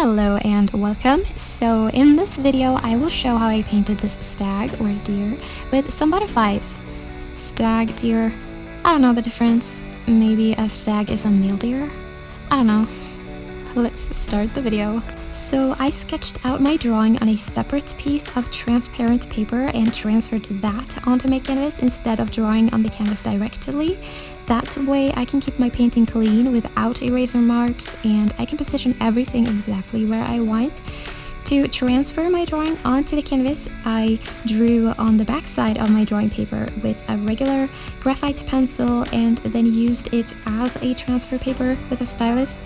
Hello and welcome. So in this video I will show how I painted this stag or deer with some butterflies. Stag, deer, I don't know the difference. Maybe a stag is a male deer? I don't know. Let's start the video. So I sketched out my drawing on a separate piece of transparent paper and transferred that onto my canvas instead of drawing on the canvas directly. That way I can keep my painting clean without eraser marks, and I can position everything exactly where I want. To transfer my drawing onto the canvas, I drew on the back side of my drawing paper with a regular graphite pencil and then used it as a transfer paper with a stylus.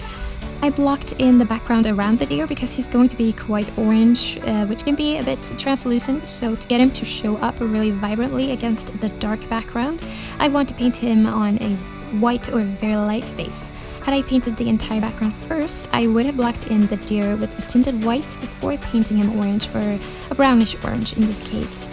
I blocked in the background around the deer because he's going to be quite orange, which can be a bit translucent, so to get him to show up really vibrantly against the dark background, I want to paint him on a white or very light base. Had I painted the entire background first, I would have blocked in the deer with a tinted white before painting him orange, or a brownish orange in this case.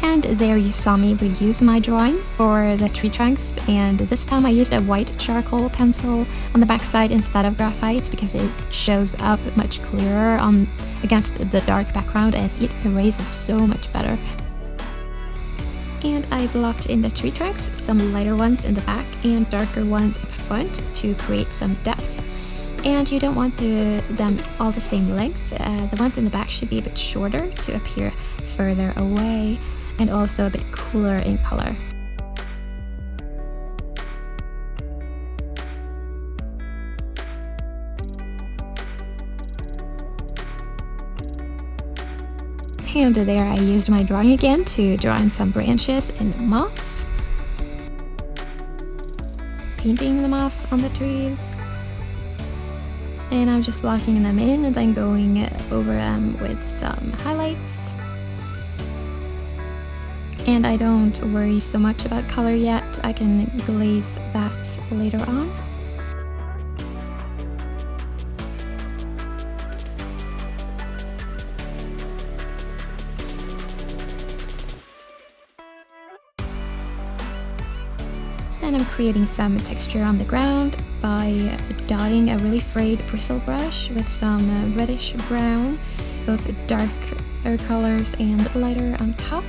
And there you saw me reuse my drawing for the tree trunks, and this time I used a white charcoal pencil on the backside instead of graphite because it shows up much clearer against the dark background and it erases so much better. And I blocked in the tree trunks, some lighter ones in the back and darker ones up front to create some depth. And you don't want them all the same length. The ones in the back should be a bit shorter to appear further away, and also a bit cooler in color. And there I used my drawing again to draw in some branches and moss. Painting the moss on the trees. And I'm just blocking them in and then going over them with some highlights. And I don't worry so much about color yet, I can glaze that later on. And I'm creating some texture on the ground by dotting a really frayed bristle brush with some reddish brown, both darker colors and lighter on top.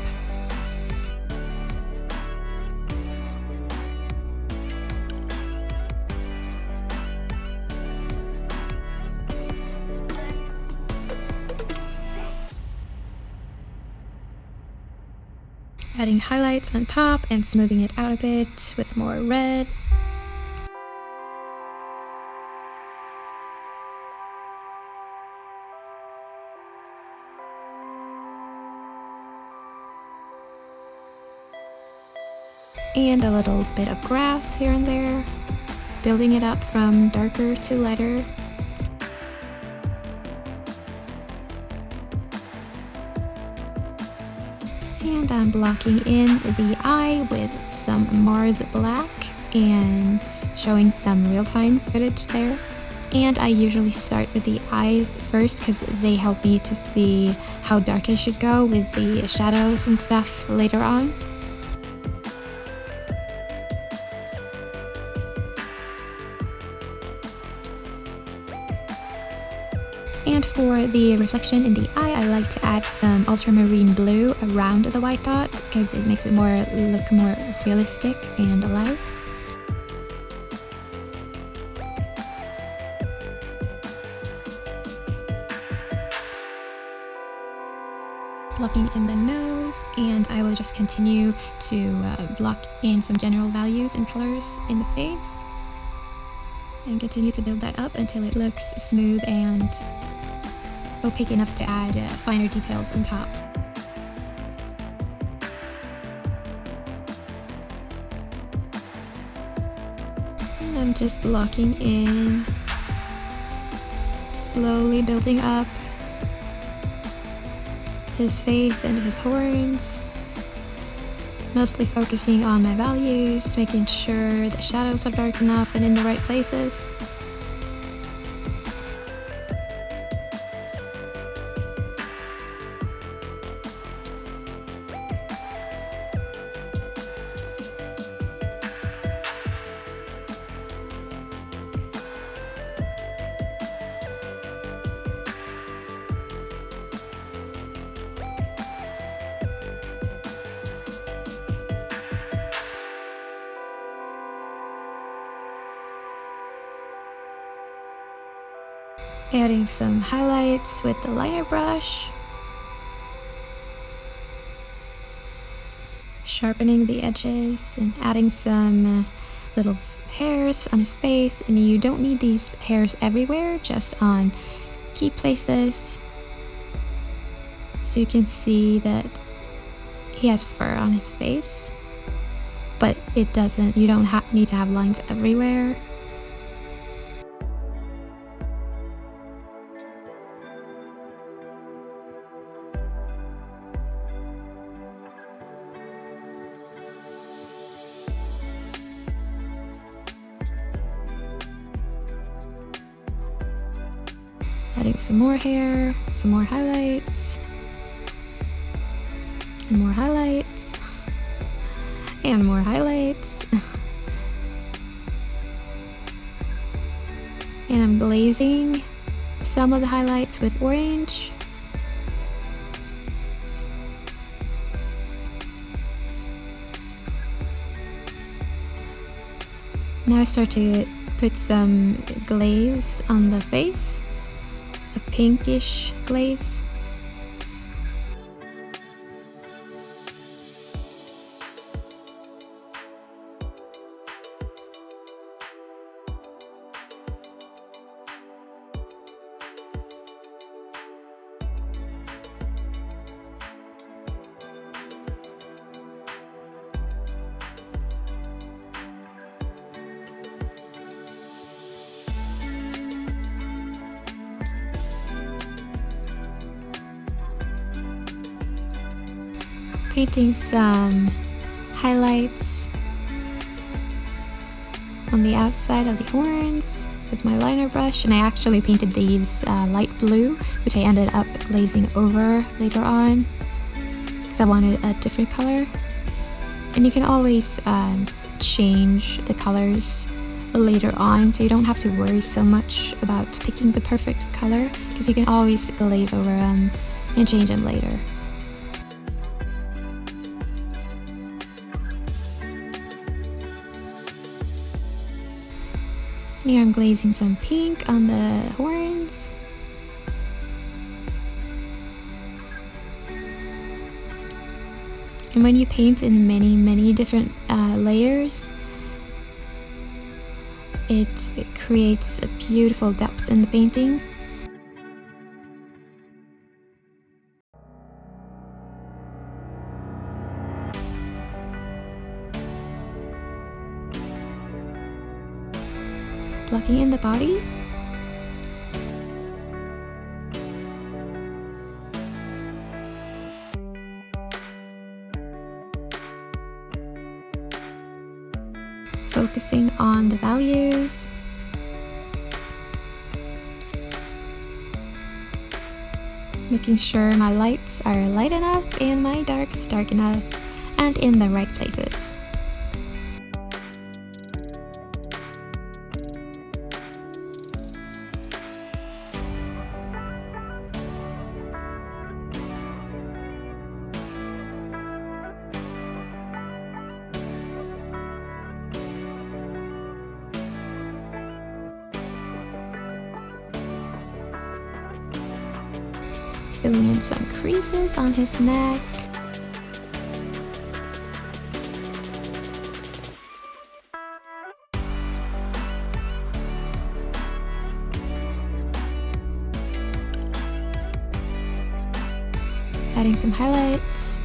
Adding highlights on top and smoothing it out a bit with more red. And a little bit of grass here and there, building it up from darker to lighter. And I'm blocking in the eye with some Mars black and showing some real-time footage there. And I usually start with the eyes first because they help me to see how dark I should go with the shadows and stuff later on. And for the reflection in the eye, I like to add some ultramarine blue around the white dot because it makes it look more realistic and alive. Blocking in the nose, and I will just continue to block in some general values and colors in the face. And continue to build that up until it looks smooth and opaque enough to add finer details on top. And I'm just blocking in, slowly building up his face and his horns. Mostly focusing on my values, making sure the shadows are dark enough and in the right places. Adding some highlights with the liner brush. Sharpening the edges and adding some little hairs on his face. And you don't need these hairs everywhere, just on key places. So you can see that he has fur on his face, but you don't need to have lines everywhere. Adding some more hair, some more highlights, and more highlights, and more highlights. And I'm glazing some of the highlights with orange. Now I start to put some glaze on the face, a pinkish glaze. Painting some highlights on the outside of the horns with my liner brush, and I actually painted these light blue, which I ended up glazing over later on because I wanted a different color. And you can always change the colors later on, so you don't have to worry so much about picking the perfect color, because you can always glaze over them and change them later. Here I'm glazing some pink on the horns. And when you paint in many different layers, it creates a beautiful depth in the painting. Blocking in the body. Focusing on the values. Making sure my lights are light enough and my darks dark enough and in the right places. Filling in some creases on his neck. Adding some highlights.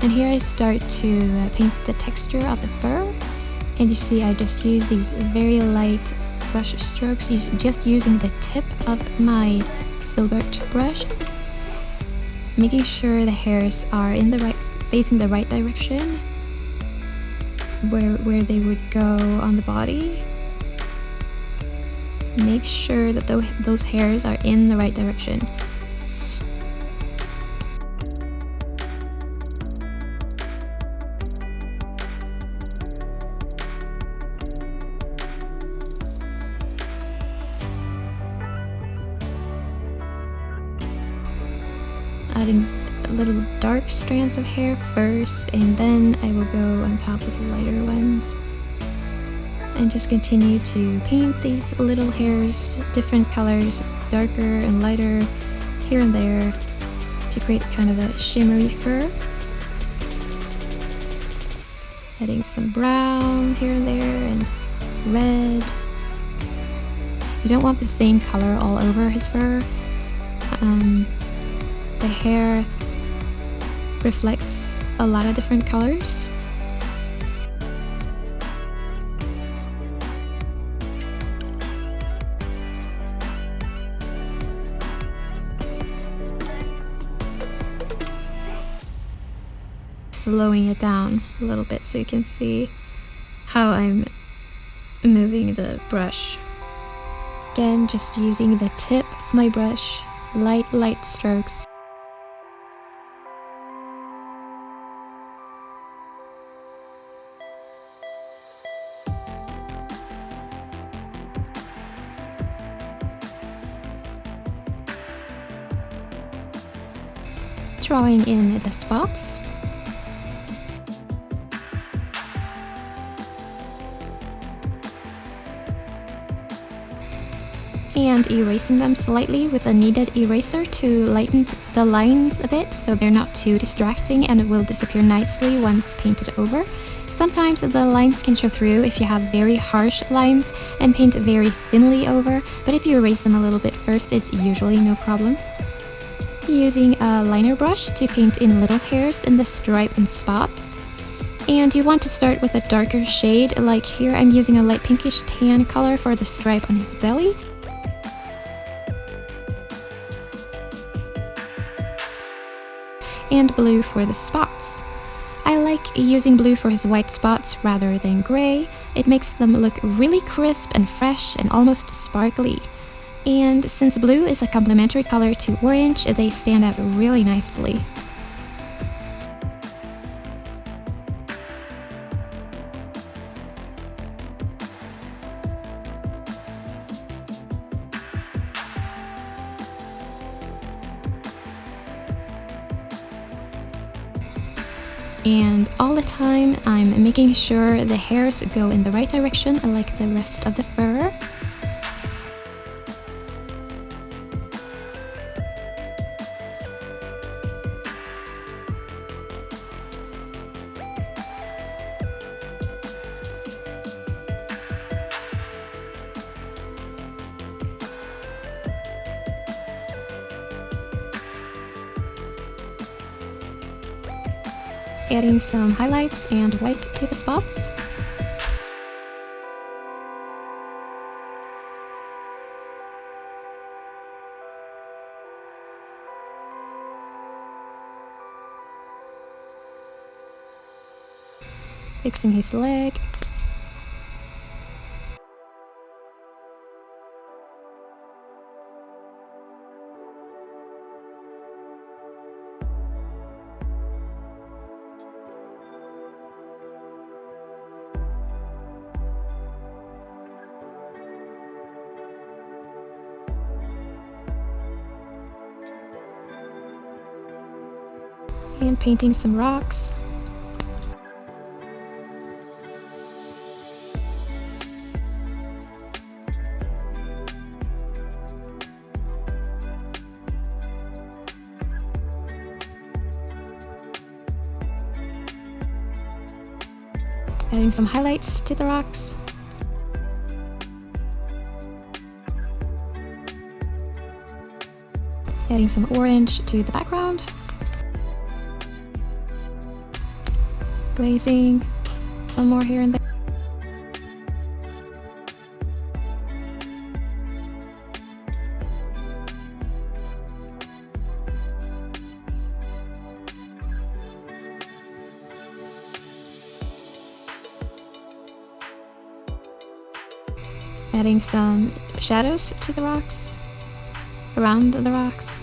And here I start to paint the texture of the fur. And you see I just use these very light brush strokes, just using the tip of my filbert brush, making sure the hairs are in the facing the right direction, where they would go on the body. Make sure that those hairs are in the right direction. Adding little dark strands of hair first, and then I will go on top with the lighter ones. and just continue to paint these little hairs different colors, darker and lighter here and there, to create kind of a shimmery fur. Adding some brown here and there and red. You don't want the same color all over his fur. The hair reflects a lot of different colors. Slowing it down a little bit so you can see how I'm moving the brush. Again, just using the tip of my brush, light strokes. Drawing in the spots. And erasing them slightly with a kneaded eraser to lighten the lines a bit so they're not too distracting and it will disappear nicely once painted over. Sometimes the lines can show through if you have very harsh lines and paint very thinly over, but if you erase them a little bit first, it's usually no problem. Using a liner brush to paint in little hairs in the stripe and spots. And you want to start with a darker shade, like here I'm using a light pinkish tan color for the stripe on his belly. And blue for the spots. I like using blue for his white spots rather than gray. It makes them look really crisp and fresh and almost sparkly. And since blue is a complementary color to orange, they stand out really nicely. And all the time I'm making sure the hairs go in the right direction like the rest of the fur. Adding some highlights and white to the spots. Fixing his leg. And painting some rocks. Adding some highlights to the rocks. Adding some orange to the background. Glazing, some more here and there. Adding some shadows to the rocks, around the rocks.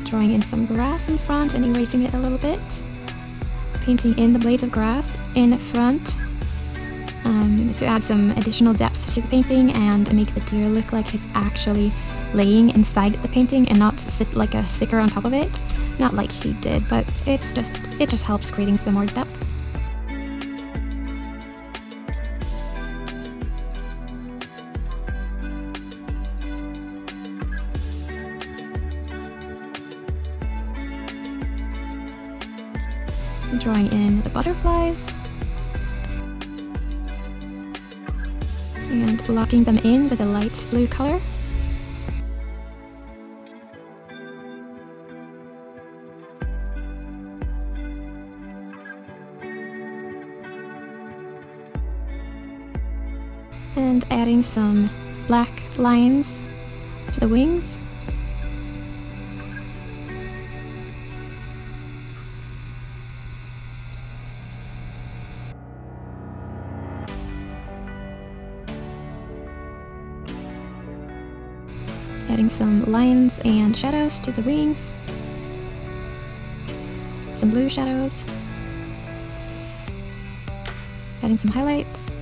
Drawing in some grass in front and erasing it a little bit. Painting in the blades of grass in front to add some additional depth to the painting and make the deer look like he's actually laying inside the painting and not sit like a sticker on top of it. Not like he did, but it just helps creating some more depth. Drawing in the butterflies and locking them in with a light blue color. And adding some black lines to the wings. Adding some lines and shadows to the wings. Some blue shadows. Adding some highlights.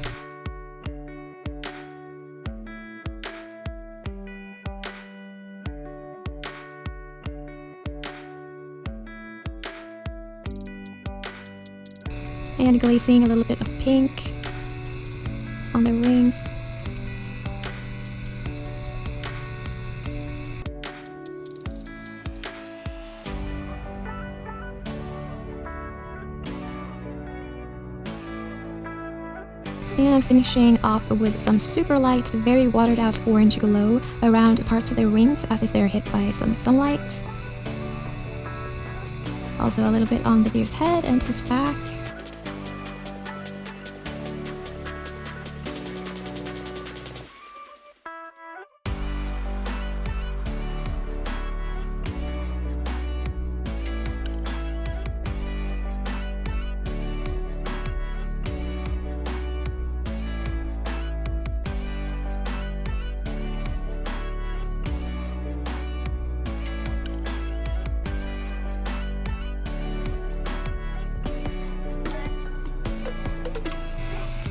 And glazing a little bit of pink on their wings. And I'm finishing off with some super light, very watered out orange glow around parts of their wings as if they're hit by some sunlight. Also a little bit on the deer's head and his back.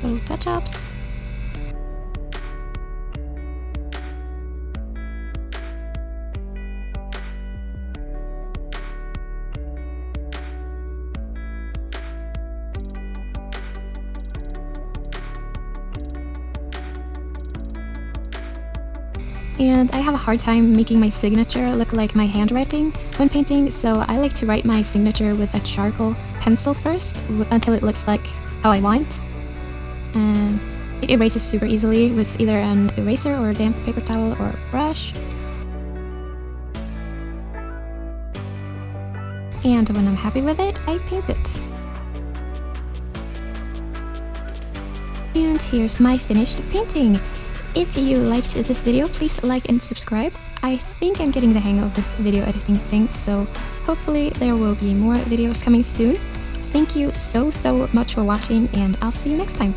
Little touch-ups. And I have a hard time making my signature look like my handwriting when painting, so I like to write my signature with a charcoal pencil first until it looks like how I want. It erases super easily with either an eraser or a damp paper towel or brush. And when I'm happy with it, I paint it. And here's my finished painting. If you liked this video, please like and subscribe. I think I'm getting the hang of this video editing thing, so hopefully there will be more videos coming soon. Thank you so much for watching, and I'll see you next time.